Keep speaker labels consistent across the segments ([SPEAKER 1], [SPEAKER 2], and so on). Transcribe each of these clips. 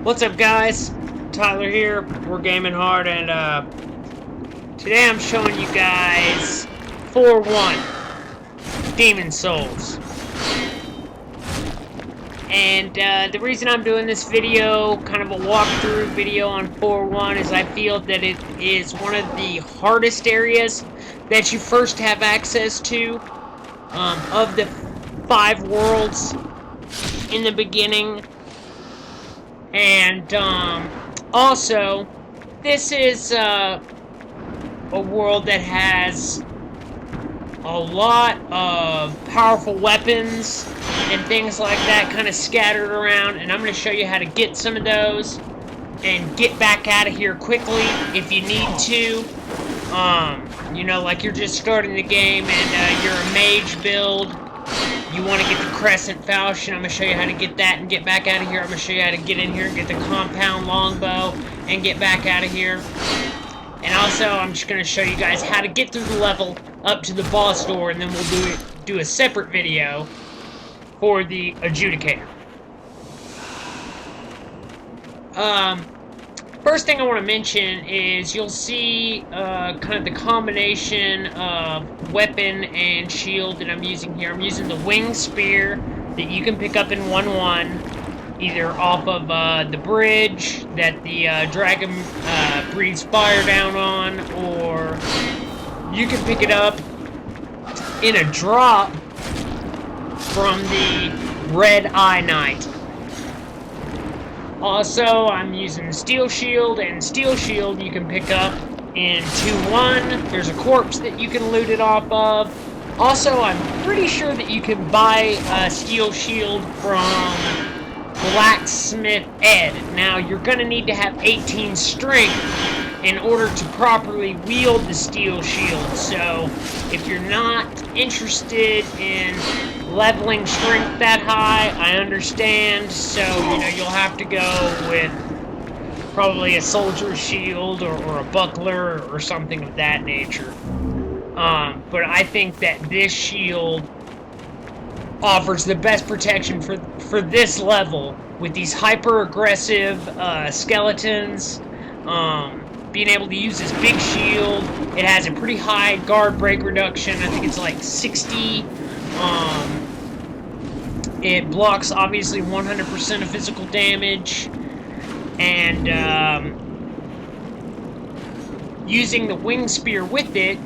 [SPEAKER 1] What's up, guys? Tyler here. We're gaming hard, and today I'm showing you guys 4-1 Demon Souls. And the reason I'm doing this video, kind of a walkthrough video on 4-1, is I feel that it is one of the hardest areas that you first have access to of the 5 worlds in the beginning. And also, this is a world that has a lot of powerful weapons and things like that kind of scattered around, and I'm going to show you how to get some of those and get back out of here quickly if you need to. You know, like you're just starting the game and you're a mage build. You want to get the Crescent Falchion. I'm going to show you how to get that and get back out of here. I'm going to show you how to get in here and get the compound longbow and get back out of here. And also, I'm just going to show you guys how to get through the level up to the boss door, and then we'll do a separate video for the adjudicator. First thing I want to mention is you'll see kind of the combination of weapon and shield that I'm using here. I'm using the wing spear that you can pick up in 1-1, either off of the bridge that the dragon breathes fire down on, or you can pick it up in a drop from the Red Eye Knight. Also, I'm using Steel Shield, and Steel Shield you can pick up in 2-1. There's a corpse that you can loot it off of. Also, I'm pretty sure that you can buy a Steel Shield from Blacksmith Ed. Now, you're going to need to have 18 strength in order to properly wield the Steel Shield. So, if you're not interested in leveling strength that high, I understand. So, you know, you'll have to go with probably a soldier shield or a buckler or something of that nature. But I think that this shield offers the best protection for this level with these hyper-aggressive skeletons. Being able to use this big shield, it has a pretty high guard break reduction. I think it's like 60. It blocks, obviously, 100% of physical damage. And using the wing spear with it,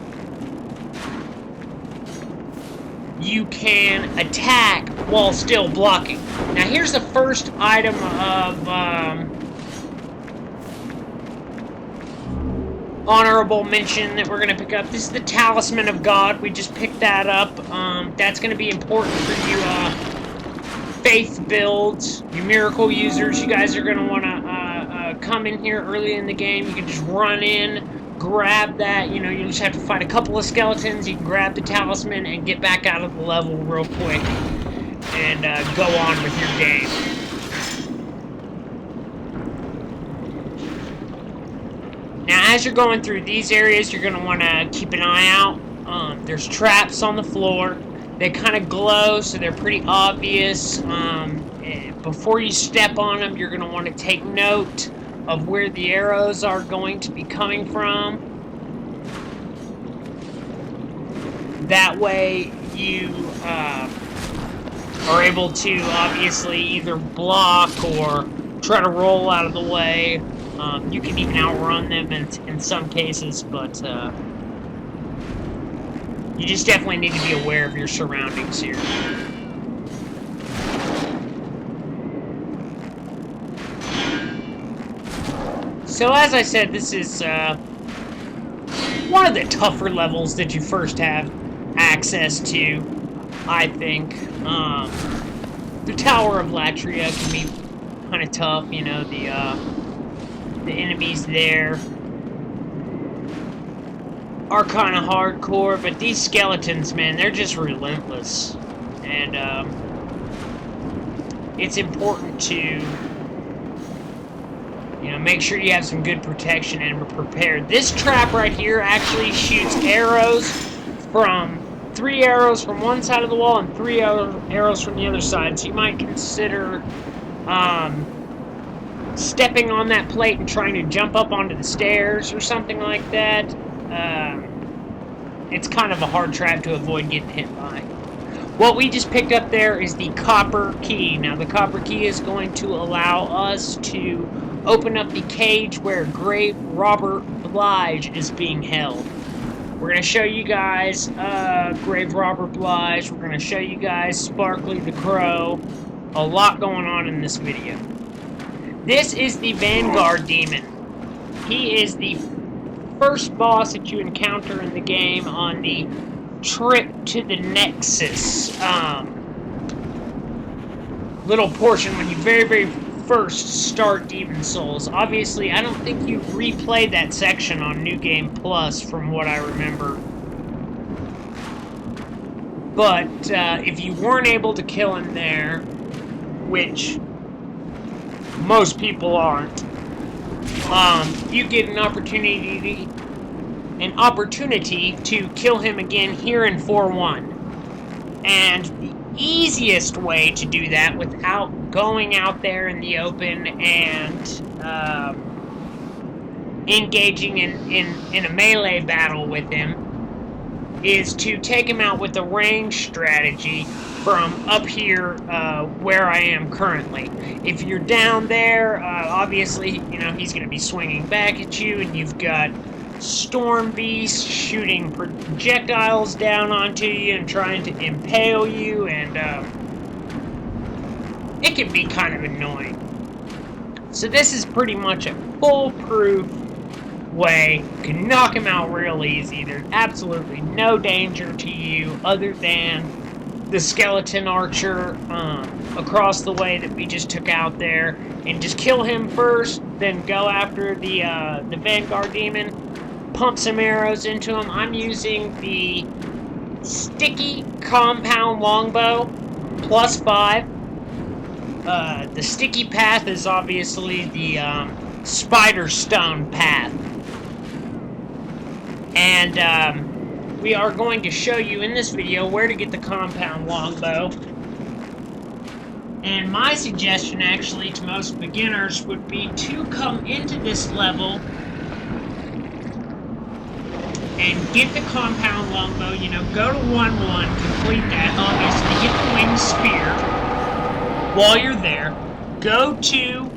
[SPEAKER 1] you can attack while still blocking. Now, here's the first item of honorable mention that we're going to pick up. This is the Talisman of God. We just picked that up. That's going to be important for you faith builds, you miracle users. You guys are going to want to come in here early in the game. You can just run in, grab that. You know, you just have to fight a couple of skeletons. You can grab the talisman and get back out of the level real quick and go on with your game. Now, as you're going through these areas, you're going to want to keep an eye out. There's traps on the floor. They kind of glow, so they're pretty obvious. Before you step on them, you're going to want to take note of where the arrows are going to be coming from. That way, you are able to obviously either block or try to roll out of the way. You can even outrun them in some cases, but you just definitely need to be aware of your surroundings here. So as I said, this is one of the tougher levels that you first have access to, I think. The Tower of Latria can be kind of tough, you know, the enemies there are kind of hardcore, but these skeletons, man, they're just relentless. And it's important to, you know, make sure you have some good protection and are prepared. This trap right here actually shoots arrows from 3 arrows from one side of the wall and 3 arrows from the other side. So you might consider stepping on that plate and trying to jump up onto the stairs or something like that, it's kind of a hard trap to avoid getting hit by. What we just picked up there is the copper key. Now, the copper key is going to allow us to open up the cage where Graverobber Blige is being held. We're going to show you guys Graverobber Blige. We're going to show you guys Sparkly the Crow. A lot going on in this video. This is the Vanguard Demon. He is the first boss that you encounter in the game on the trip to the Nexus little portion when you very first start Demon Souls. Obviously, I don't think you replayed that section on New Game Plus from what I remember. But if you weren't able to kill him there, which most people aren't, you get an opportunity to kill him again here in 4-1. And the easiest way to do that without going out there in the open and engaging in a melee battle with him is to take him out with a range strategy from up here where I am currently. If you're down there, obviously, you know, he's going to be swinging back at you, and you've got Storm Beast shooting projectiles down onto you and trying to impale you, and it can be kind of annoying. So this is pretty much a foolproof way. You can knock him out real easy. There's absolutely no danger to you other than the skeleton archer across the way that we just took out there, and just kill him first, then go after the Vanguard Demon, pump some arrows into him. I'm using the sticky compound longbow +5. The sticky path is obviously the spider stone path, and we are going to show you in this video where to get the compound longbow. And my suggestion, actually, to most beginners would be to come into this level and get the compound longbow. You know, go to 1-1, complete that, obviously, get the winged spear while you're there. Go to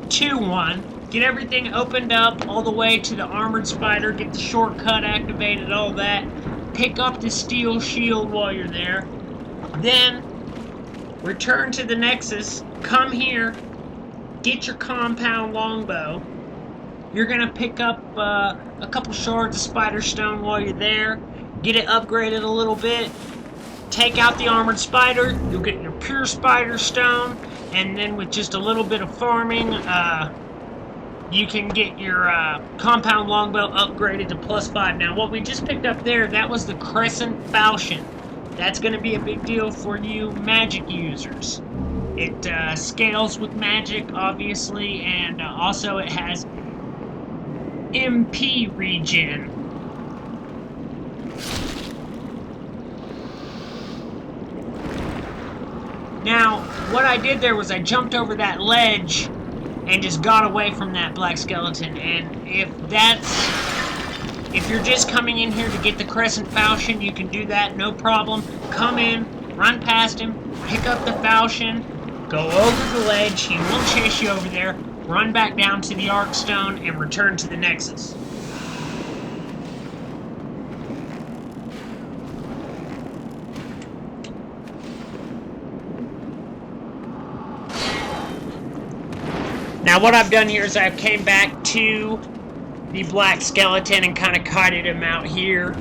[SPEAKER 1] 2-1. Get everything opened up all the way to the armored spider, get the shortcut activated, all that. Pick up the steel shield while you're there. Then, return to the Nexus, come here, get your compound longbow. You're going to pick up a couple shards of spider stone while you're there, get it upgraded a little bit, take out the armored spider, you'll get your pure spider stone, and then with just a little bit of farming, you can get your compound longbow upgraded to +5. Now, what we just picked up there, that was the Crescent Falchion. That's going to be a big deal for you magic users. It scales with magic, obviously, and also it has MP regen. Now, what I did there was I jumped over that ledge and just got away from that black skeleton, and if you're just coming in here to get the Crescent Falchion, you can do that, no problem. Come in, run past him, pick up the Falchion, go over the ledge, he won't chase you over there, run back down to the Arkstone, and return to the Nexus. Now, what I've done here is I've came back to the black skeleton and kind of kited him out here,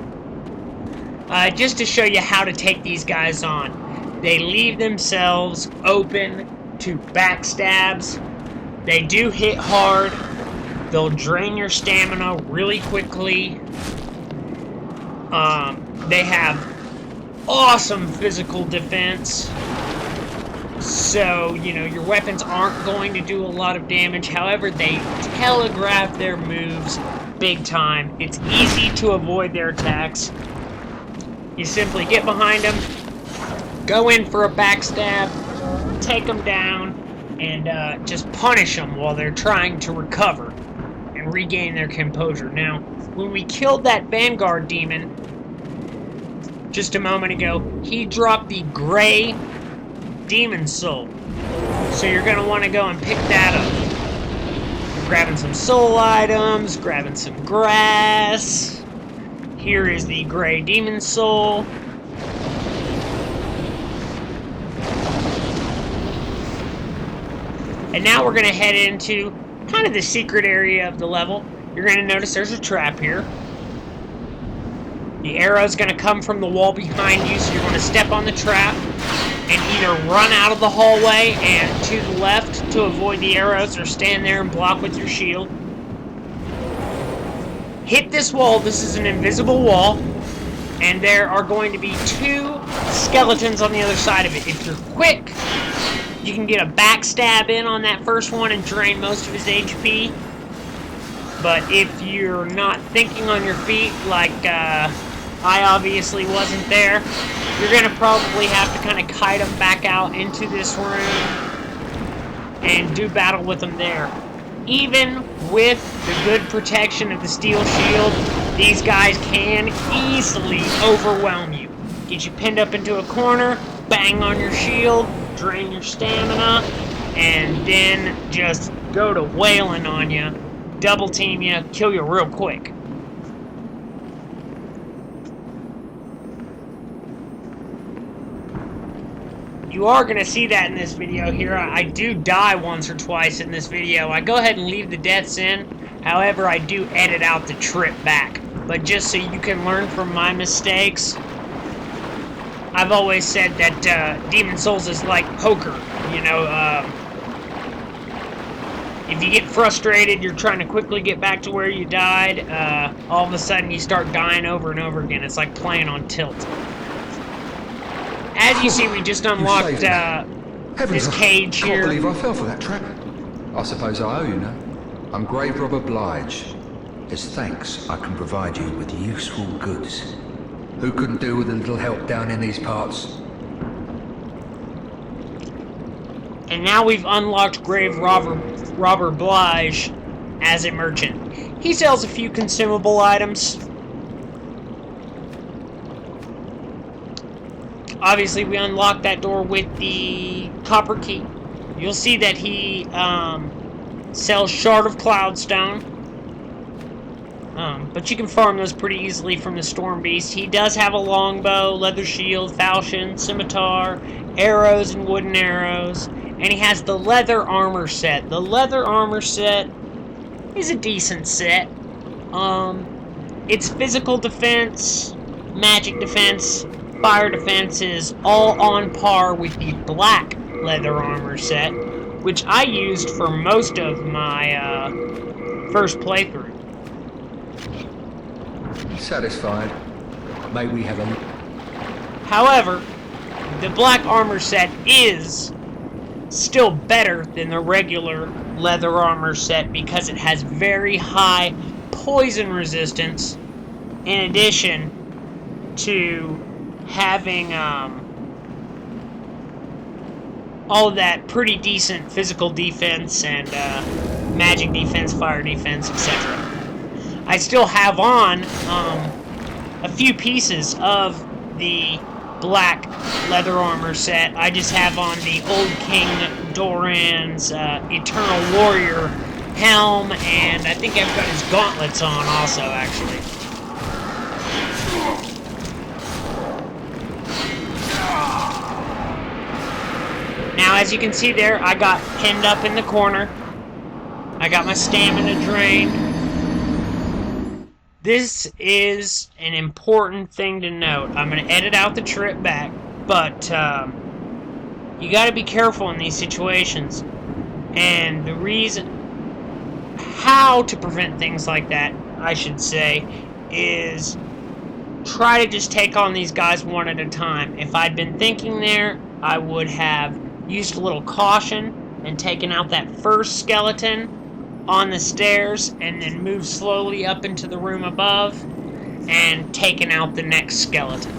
[SPEAKER 1] just to show you how to take these guys on. They leave themselves open to backstabs. They do hit hard. They'll drain your stamina really quickly. They have awesome physical defense. So, you know, your weapons aren't going to do a lot of damage. However, they telegraph their moves big time. It's easy to avoid their attacks. You simply get behind them, go in for a backstab, take them down, and just punish them while they're trying to recover and regain their composure. Now, when we killed that Vanguard Demon just a moment ago, he dropped the gray Demon Soul. So you're going to want to go and pick that up. Grabbing some soul items, grabbing some grass. Here is the gray Demon Soul. And now we're going to head into kind of the secret area of the level. You're going to notice there's a trap here. The arrow's going to come from the wall behind you, so you're going to step on the trap and either run out of the hallway and to the left to avoid the arrows, or stand there and block with your shield. Hit this wall. This is an invisible wall, and there are going to be 2 skeletons on the other side of it. If you're quick, you can get a backstab in on that first one and drain most of his HP. But if you're not thinking on your feet, like I obviously wasn't there, you're going to probably have to kind of kite them back out into this room and do battle with them there. Even with the good protection of the steel shield, these guys can easily overwhelm you. Get you pinned up into a corner, bang on your shield, drain your stamina, and then just go to wailing on you, double team you, kill you real quick. You are going to see that in this video here. I do die once or twice in this video. I go ahead and leave the deaths in. However, I do edit out the trip back. But just so you can learn from my mistakes, I've always said that Demon Souls is like poker. You know, if you get frustrated, you're trying to quickly get back to where you died, all of a sudden you start dying over and over again. It's like playing on tilt. As you see, we just unlocked this cage here.
[SPEAKER 2] I can't believe I fell for that trap. I suppose I owe you now. I'm Graverobber Blige. As thanks, I can provide you with useful goods. Who couldn't do with a little help down in these parts?
[SPEAKER 1] And now we've unlocked Graverobber Blige as a merchant. He sells a few consumable items. Obviously, we unlocked that door with the copper key. You'll see that he sells Shard of Cloudstone. But you can farm those pretty easily from the Storm Beast. He does have a longbow, leather shield, falchion, scimitar, arrows, and wooden arrows. And he has the leather armor set. The leather armor set is a decent set. It's physical defense, magic defense, fire defense is all on par with the black leather armor set, which I used for most of my first playthrough.
[SPEAKER 2] Satisfied? May we have a...
[SPEAKER 1] However, the black armor set is still better than the regular leather armor set because it has very high poison resistance, in addition to having all of that pretty decent physical defense and magic defense, fire defense, etc. I still have on a few pieces of the black leather armor set. I just have on the Old King Doran's Eternal Warrior helm, and I think I've got his gauntlets on also, actually. Now, as you can see there, I got pinned up in the corner. I got my stamina drained. This is an important thing to note. I'm going to edit out the trip back, but you got to be careful in these situations. And the reason, how to prevent things like that, I should say, is try to just take on these guys one at a time. If I'd been thinking there, I would have used a little caution and taken out that first skeleton on the stairs and then moved slowly up into the room above and taken out the next skeleton.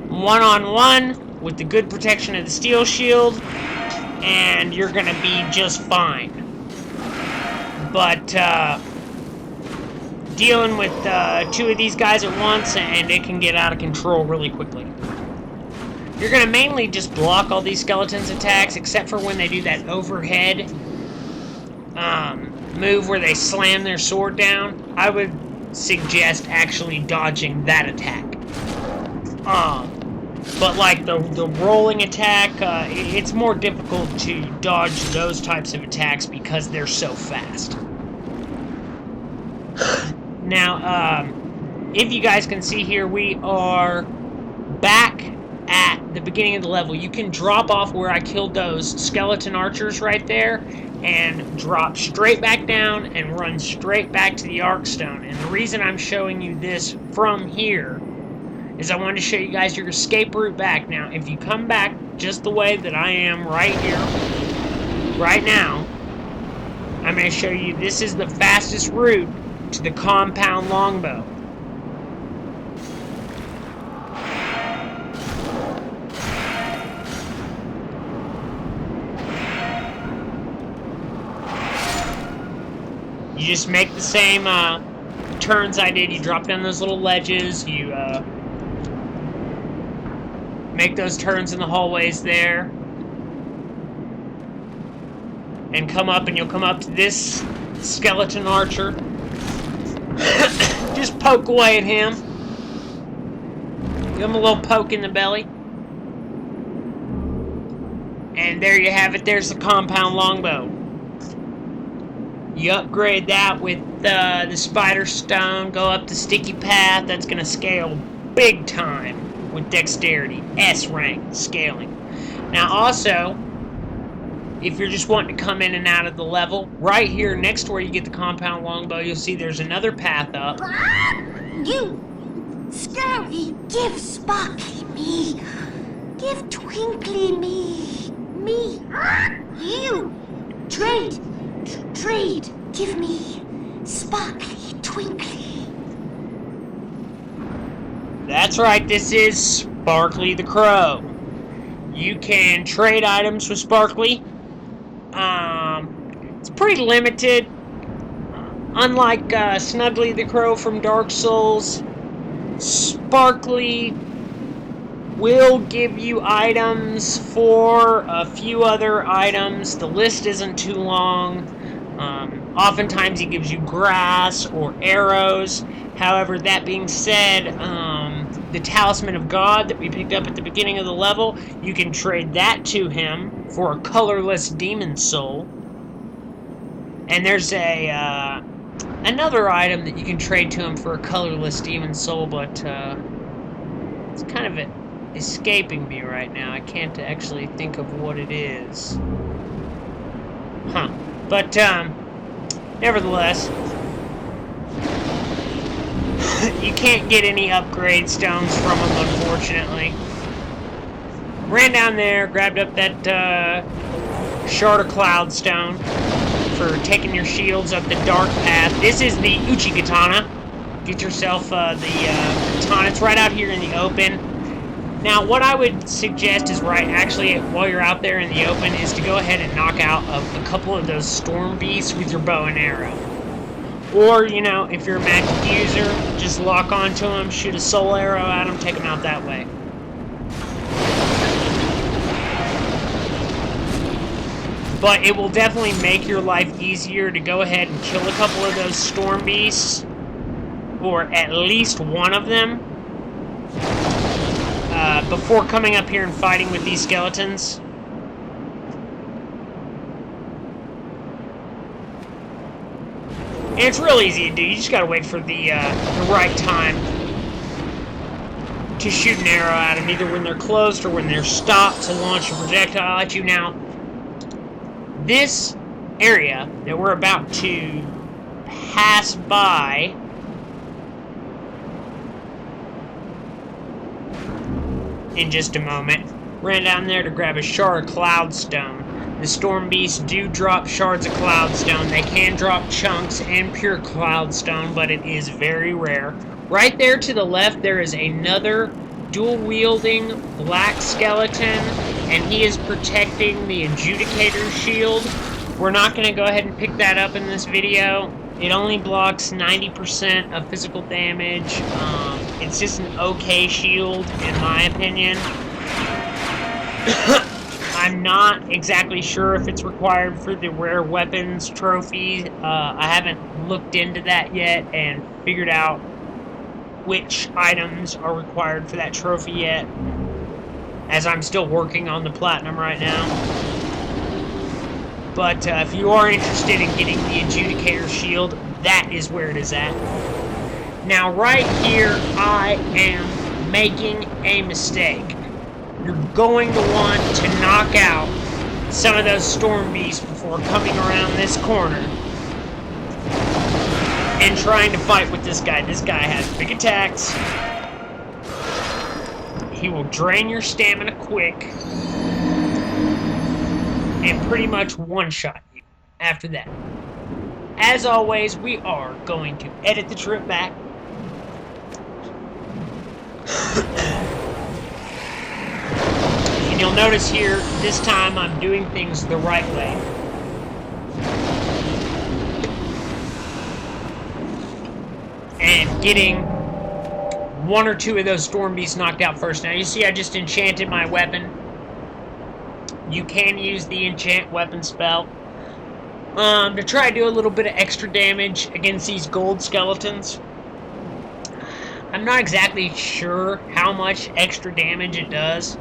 [SPEAKER 1] One-on-one with the good protection of the steel shield, and you're gonna be just fine. But dealing with 2 of these guys at once, and it can get out of control really quickly. You're gonna mainly just block all these skeletons' attacks, except for when they do that overhead move where they slam their sword down. I would suggest actually dodging that attack. But like the rolling attack, it's more difficult to dodge those types of attacks because they're so fast. Now, if you guys can see here, we are back at the beginning of the level. You can drop off where I killed those skeleton archers right there and drop straight back down and run straight back to the Arkstone. And the reason I'm showing you this from here is I wanted to show you guys your escape route back. Now, if you come back just the way that I am right here, right now, I'm going to show you this is the fastest route to the compound longbow. You just make the same turns I did. You drop down those little ledges. You make those turns in the hallways there. And come up, and you'll come up to this skeleton archer. Just poke away at him. Give him a little poke in the belly. And there you have it. There's the compound longbow. You upgrade that with the spider stone. Go up the sticky path. That's going to scale big time with dexterity. S rank scaling. Now also, if you're just wanting to come in and out of the level, right here next to where you get the compound longbow, you'll see there's another path up.
[SPEAKER 3] You! Scurvy! Give Sparkly me! Give Twinkly me! Me! You! Trade! Trade! Give me Sparkly Twinkly!
[SPEAKER 1] That's right, this is Sparkly the Crow. You can trade items with Sparkly. It's pretty limited. Unlike Snuggly the Crow from Dark Souls, Sparkly will give you items for a few other items. The list isn't too long. Oftentimes he gives you grass or arrows. However, that being said, the Talisman of God that we picked up at the beginning of the level, you can trade that to him for a colorless demon soul. And there's a another item that you can trade to him for a colorless demon soul, but it's kind of escaping me right now. I can't actually think of what it is. Huh. But nevertheless, you can't get any upgrade stones from him, unfortunately. Ran down there, grabbed up that shard of cloud stone for taking your shields up the dark path. This is the Uchi Katana. Get yourself the katana. It's right out here in the open. Now, what I would suggest is while you're out there in the open, is to go ahead and knock out a couple of those storm beasts with your bow and arrow. Or, you know, if you're a magic user, just lock onto them, shoot a soul arrow at them, take them out that way. But it will definitely make your life easier to go ahead and kill a couple of those storm beasts, or at least one of them, before coming up here and fighting with these skeletons. And it's real easy to do. You just gotta wait for the right time to shoot an arrow at them, either when they're closed or when they're stopped, to launch a projectile at you. Now, this area that we're about to pass by in just a moment, ran down there to grab a shard of cloudstone. The storm beasts do drop shards of cloudstone. They can drop chunks and pure cloudstone, but it is very rare. Right there to the left, there is another dual-wielding black skeleton and he is protecting the Adjudicator's shield. We're not going to go ahead and pick that up in this video. It only blocks 90% of physical damage. It's just an okay shield, in my opinion. I'm not exactly sure if it's required for the rare weapons trophy. I haven't looked into that yet and figured out which items are required for that trophy yet, as I'm still working on the platinum right now. But if you are interested in getting the Adjudicator shield, that is where it is at. Now right here, I am making a mistake. You're going to want to knock out some of those storm beasts before coming around this corner and trying to fight with this guy. This guy has big attacks. He will drain your stamina quick and pretty much one-shot you after that. As always, we are going to edit the trip back. And you'll notice here, this time I'm doing things the right way. And getting one or two of those storm beasts knocked out first. Now you see I just enchanted my weapon. You can use the enchant weapon spell to try to do a little bit of extra damage against these gold skeletons. I'm not exactly sure how much extra damage it does.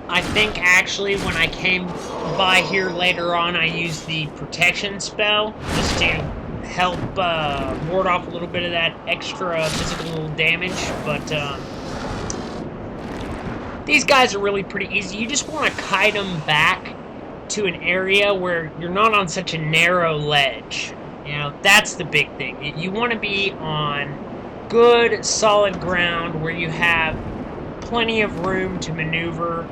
[SPEAKER 1] I think actually when I came by here later on, I used the protection spell just to help ward off a little bit of that extra physical damage, but these guys are really pretty easy. You just want to kite them back to an area where you're not on such a narrow ledge. You know, that's the big thing. You want to be on good, solid ground where you have plenty of room to maneuver.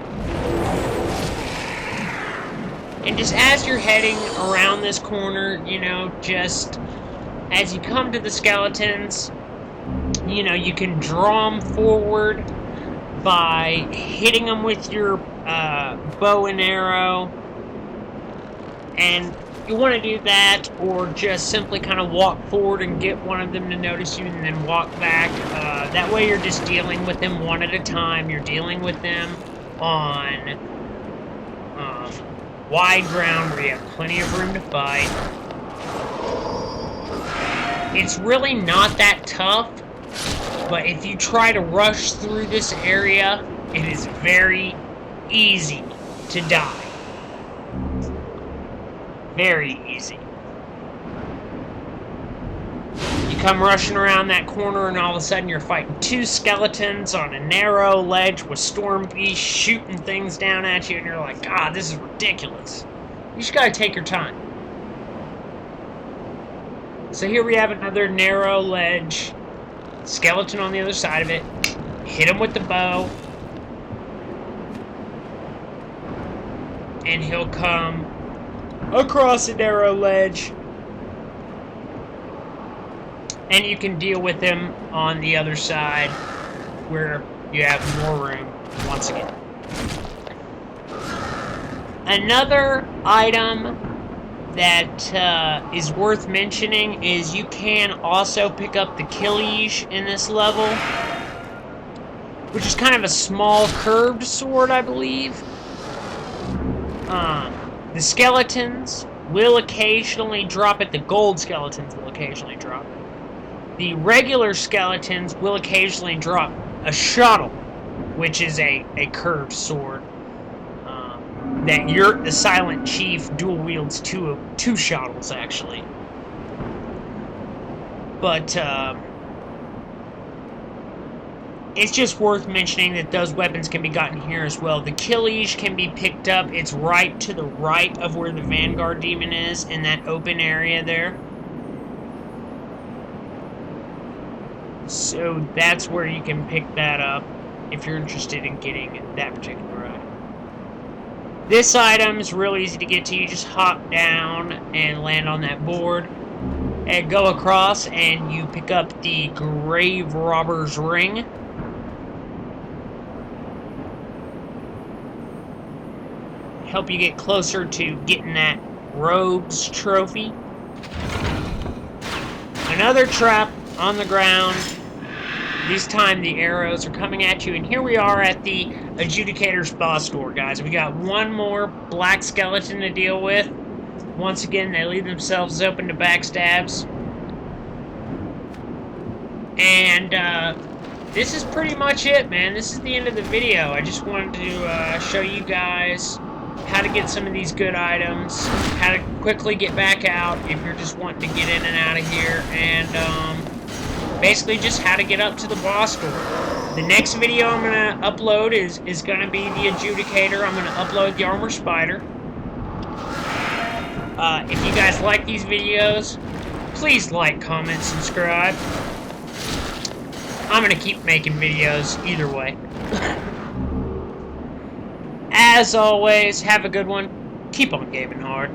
[SPEAKER 1] And just as you're heading around this corner, you know, just as you come to the skeletons, you know, you can draw them forward by hitting them with your bow and arrow. And you want to do that, or just simply kind of walk forward and get one of them to notice you and then walk back. That way you're just dealing with them one at a time. You're dealing with them on wide ground where you have plenty of room to fight. It's really not that tough, but if you try to rush through this area, it is very easy to die. Very easy. You come rushing around that corner and all of a sudden you're fighting two skeletons on a narrow ledge with storm beasts shooting things down at you, and you're like, God, this is ridiculous. You just gotta take your time. So here we have another narrow ledge. Skeleton on the other side of it. Hit him with the bow. And he'll come across a narrow ledge. And you can deal with him on the other side where you have more room once again. Another item that is worth mentioning is you can also pick up the Blige in this level, which is kind of a small curved sword, I believe. The skeletons will occasionally drop it. The gold skeletons will occasionally drop it. The regular skeletons will occasionally drop a shuttle, which is a curved sword. That the Silent Chief dual wields two shuttles, actually. But it's just worth mentioning that those weapons can be gotten here as well. The Blige can be picked up. It's right to the right of where the Vanguard Demon is, in that open area there. So that's where you can pick that up if you're interested in getting that particular item. This item is real easy to get to. You just hop down and land on that board and go across, and you pick up the Graverobber's ring. help you get closer to getting that Rogue's Trophy. Another trap on the ground. This time the arrows are coming at you, and here we are at the Adjudicator's boss door, guys. We got one more black skeleton to deal with. Once again, they leave themselves open to backstabs. And this is pretty much it, man. This is the end of the video. I just wanted to show you guys how to get some of these good items, how to quickly get back out if you're just wanting to get in and out of here, and basically just how to get up to the boss door. The next video I'm going to upload is going to be the Adjudicator. I'm going to upload the Armor Spider. If you guys like these videos, please like, comment, subscribe. I'm going to keep making videos either way. As always, have a good one. Keep on gaming hard.